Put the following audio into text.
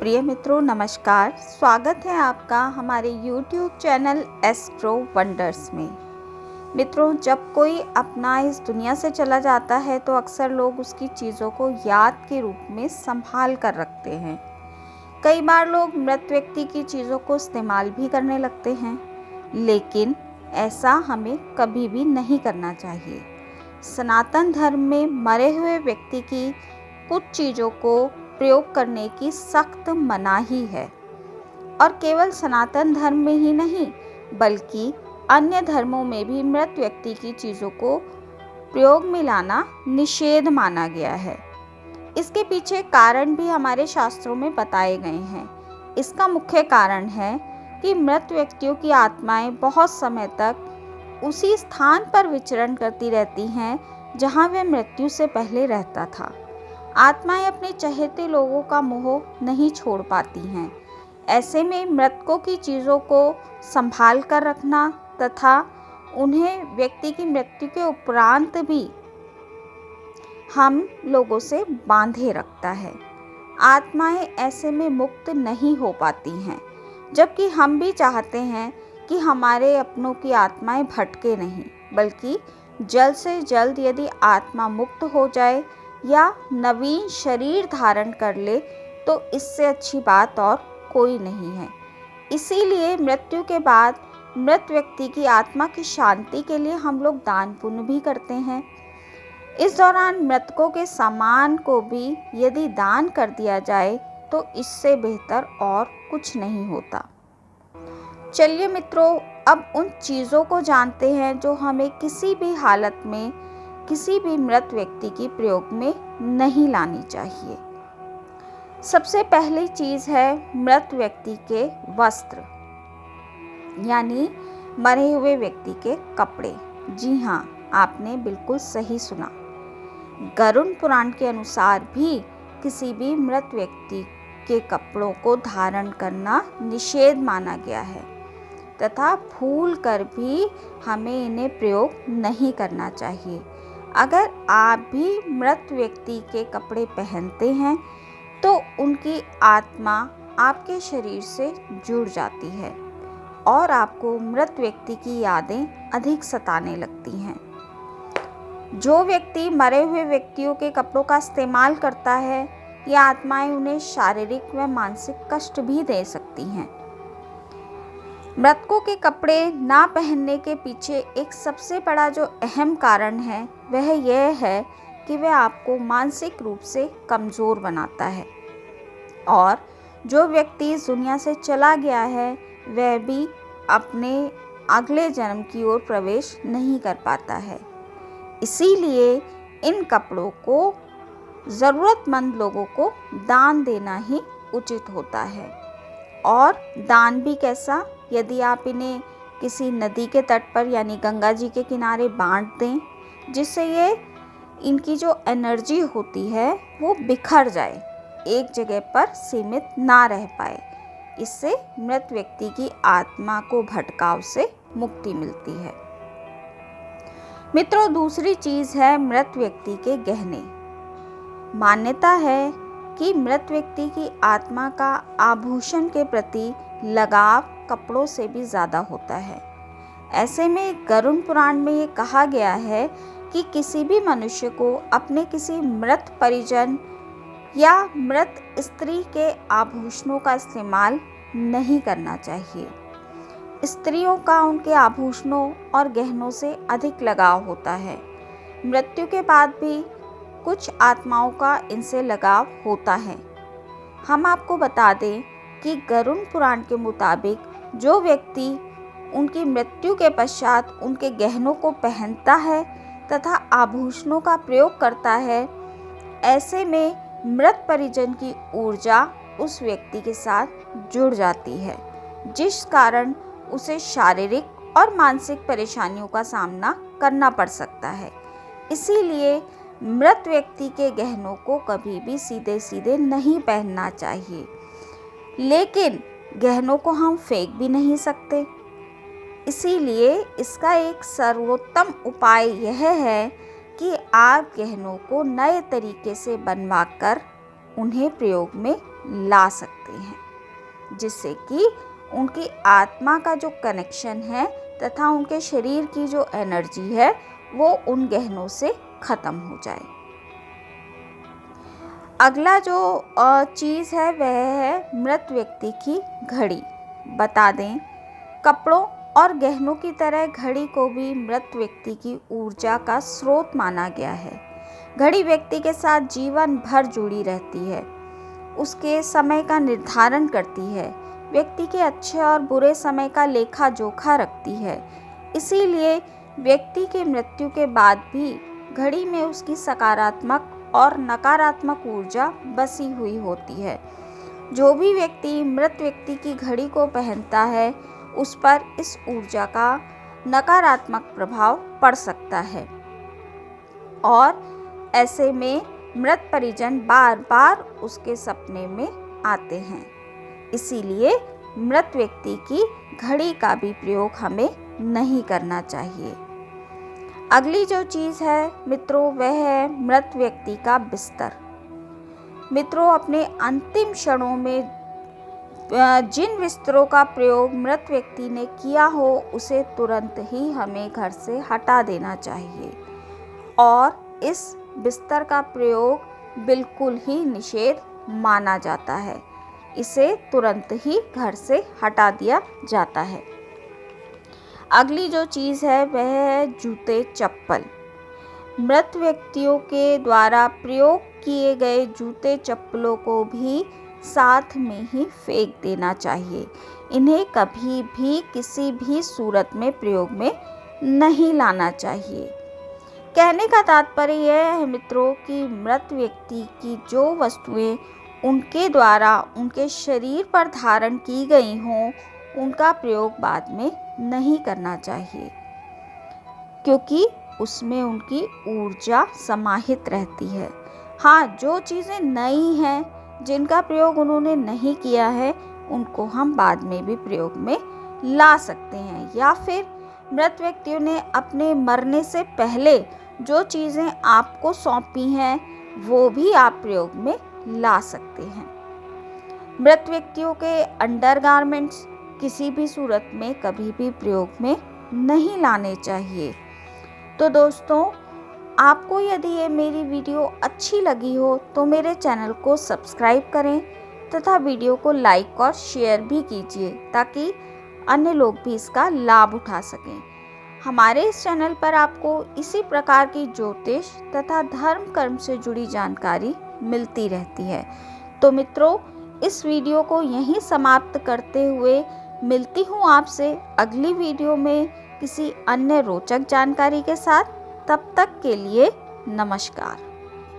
प्रिय मित्रों नमस्कार। स्वागत है आपका हमारे YouTube चैनल एस्ट्रो वंडर्स में। मित्रों, जब कोई अपना इस दुनिया से चला जाता है तो अक्सर लोग उसकी चीज़ों को याद के रूप में संभाल कर रखते हैं। कई बार लोग मृत व्यक्ति की चीज़ों को इस्तेमाल भी करने लगते हैं, लेकिन ऐसा हमें कभी भी नहीं करना चाहिए। सनातन धर्म में मरे हुए व्यक्ति की कुछ चीज़ों को प्रयोग करने की सख्त मनाही है, और केवल सनातन धर्म में ही नहीं बल्कि अन्य धर्मों में भी मृत व्यक्ति की चीज़ों को प्रयोग में लाना निषेध माना गया है। इसके पीछे कारण भी हमारे शास्त्रों में बताए गए हैं। इसका मुख्य कारण है कि मृत व्यक्तियों की आत्माएं बहुत समय तक उसी स्थान पर विचरण करती रहती हैं जहां वे मृत्यु से पहले रहता था। आत्माएं अपने चहेते लोगों का मोह नहीं छोड़ पाती हैं। ऐसे में मृतकों की चीज़ों को संभाल कर रखना तथा उन्हें व्यक्ति की मृत्यु के उपरांत भी हम लोगों से बांधे रखता है। आत्माएं ऐसे में मुक्त नहीं हो पाती हैं, जबकि हम भी चाहते हैं कि हमारे अपनों की आत्माएं भटके नहीं, बल्कि जल्द से जल्द यदि आत्मा मुक्त हो जाए या नवीन शरीर धारण कर ले तो इससे अच्छी बात और कोई नहीं है। इसीलिए मृत्यु के बाद मृत व्यक्ति की आत्मा की शांति के लिए हम लोग दान पुण्य भी करते हैं। इस दौरान मृतकों के सामान को भी यदि दान कर दिया जाए तो इससे बेहतर और कुछ नहीं होता। चलिए मित्रों, अब उन चीज़ों को जानते हैं जो हमें किसी भी हालत में किसी भी मृत व्यक्ति की प्रयोग में नहीं लानी चाहिए। सबसे पहली चीज़ है मृत व्यक्ति के वस्त्र, यानी मरे हुए व्यक्ति के कपड़े। जी हाँ, आपने बिल्कुल सही सुना। गरुड़ पुराण के अनुसार भी किसी भी मृत व्यक्ति के कपड़ों को धारण करना निषेध माना गया है तथा भूल कर भी हमें इन्हें प्रयोग नहीं करना चाहिए। अगर आप भी मृत व्यक्ति के कपड़े पहनते हैं तो उनकी आत्मा आपके शरीर से जुड़ जाती है और आपको मृत व्यक्ति की यादें अधिक सताने लगती हैं। जो व्यक्ति मरे हुए व्यक्तियों के कपड़ों का इस्तेमाल करता है, ये आत्माएं उन्हें शारीरिक व मानसिक कष्ट भी दे सकती हैं। मृतकों के कपड़े ना पहनने के पीछे एक सबसे बड़ा जो अहम कारण है वह यह है कि वह आपको मानसिक रूप से कमज़ोर बनाता है, और जो व्यक्ति इस दुनिया से चला गया है वह भी अपने अगले जन्म की ओर प्रवेश नहीं कर पाता है। इसीलिए इन कपड़ों को ज़रूरतमंद लोगों को दान देना ही उचित होता है। और दान भी कैसा? यदि आप इन्हें किसी नदी के तट पर यानी गंगा जी के किनारे बांट दें, जिससे ये इनकी जो एनर्जी होती है वो बिखर जाए, एक जगह पर सीमित ना रह पाए। इससे मृत व्यक्ति की आत्मा को भटकाव से मुक्ति मिलती है। मित्रों, दूसरी चीज़ है मृत व्यक्ति के गहने। मान्यता है कि मृत व्यक्ति की आत्मा का आभूषण के प्रति लगाव कपड़ों से भी ज़्यादा होता है। ऐसे में गरुड़ पुराण में ये कहा गया है कि किसी भी मनुष्य को अपने किसी मृत परिजन या मृत स्त्री के आभूषणों का इस्तेमाल नहीं करना चाहिए। स्त्रियों का उनके आभूषणों और गहनों से अधिक लगाव होता है। मृत्यु के बाद भी कुछ आत्माओं का इनसे लगाव होता है। हम आपको बता दें कि गरुड़ पुराण के मुताबिक जो व्यक्ति उनकी मृत्यु के पश्चात उनके गहनों को पहनता है तथा आभूषणों का प्रयोग करता है, ऐसे में मृत परिजन की ऊर्जा उस व्यक्ति के साथ जुड़ जाती है, जिस कारण उसे शारीरिक और मानसिक परेशानियों का सामना करना पड़ सकता है। इसीलिए मृत व्यक्ति के गहनों को कभी भी सीधे सीधे नहीं पहनना चाहिए, लेकिन गहनों को हम फेंक भी नहीं सकते। इसीलिए इसका एक सर्वोत्तम उपाय यह है कि आप गहनों को नए तरीके से बनवाकर उन्हें प्रयोग में ला सकते हैं। जिससे कि उनकी आत्मा का जो कनेक्शन है तथा उनके शरीर की जो एनर्जी है वो उन गहनों से ख़त्म हो जाए। अगला जो चीज़ है वह है मृत व्यक्ति की घड़ी। बता दें, कपड़ों और गहनों की तरह घड़ी को भी मृत व्यक्ति की ऊर्जा का स्रोत माना गया है। घड़ी व्यक्ति के साथ जीवन भर जुड़ी रहती है, उसके समय का निर्धारण करती है, व्यक्ति के अच्छे और बुरे समय का लेखा जोखा रखती है। इसीलिए व्यक्ति के मृत्यु के बाद भी घड़ी में उसकी सकारात्मक और नकारात्मक ऊर्जा बसी हुई होती है। जो भी व्यक्ति मृत व्यक्ति की घड़ी को पहनता है उस पर इस ऊर्जा का नकारात्मक प्रभाव पड़ सकता है और ऐसे में मृत परिजन बार बार उसके सपने में आते हैं। इसीलिए मृत व्यक्ति की घड़ी का भी प्रयोग हमें नहीं करना चाहिए। अगली जो चीज़ है मित्रों वह है मृत व्यक्ति का बिस्तर। मित्रों, अपने अंतिम क्षणों में जिन बिस्तरों का प्रयोग मृत व्यक्ति ने किया हो उसे तुरंत ही हमें घर से हटा देना चाहिए और इस बिस्तर का प्रयोग बिल्कुल ही निषेध माना जाता है। इसे तुरंत ही घर से हटा दिया जाता है। अगली जो चीज़ है वह है जूते चप्पल। मृत व्यक्तियों के द्वारा प्रयोग किए गए जूते चप्पलों को भी साथ में ही फेंक देना चाहिए। इन्हें कभी भी किसी भी सूरत में प्रयोग में नहीं लाना चाहिए। कहने का तात्पर्य यह है मित्रों कि मृत व्यक्ति की जो वस्तुएं उनके द्वारा उनके शरीर पर धारण की गई हों उनका प्रयोग बाद में नहीं करना चाहिए, क्योंकि उसमें उनकी ऊर्जा समाहित रहती है। हाँ, जो चीज़ें नई हैं जिनका प्रयोग उन्होंने नहीं किया है उनको हम बाद में भी प्रयोग में ला सकते हैं, या फिर मृत व्यक्तियों ने अपने मरने से पहले जो चीज़ें आपको सौंपी हैं वो भी आप प्रयोग में ला सकते हैं। मृत व्यक्तियों के अंडरगारमेंट्स किसी भी सूरत में कभी भी प्रयोग में नहीं लाने चाहिए। तो दोस्तों, आपको यदि ये मेरी वीडियो अच्छी लगी हो तो मेरे चैनल को सब्सक्राइब करें तथा वीडियो को लाइक और शेयर भी कीजिए ताकि अन्य लोग भी इसका लाभ उठा सकें। हमारे इस चैनल पर आपको इसी प्रकार की ज्योतिष तथा धर्म कर्म से जुड़ी जानकारी मिलती रहती है। तो मित्रों, इस वीडियो को यहीं समाप्त करते हुए मिलती हूँ आपसे अगली वीडियो में किसी अन्य रोचक जानकारी के साथ। तब तक के लिए नमस्कार।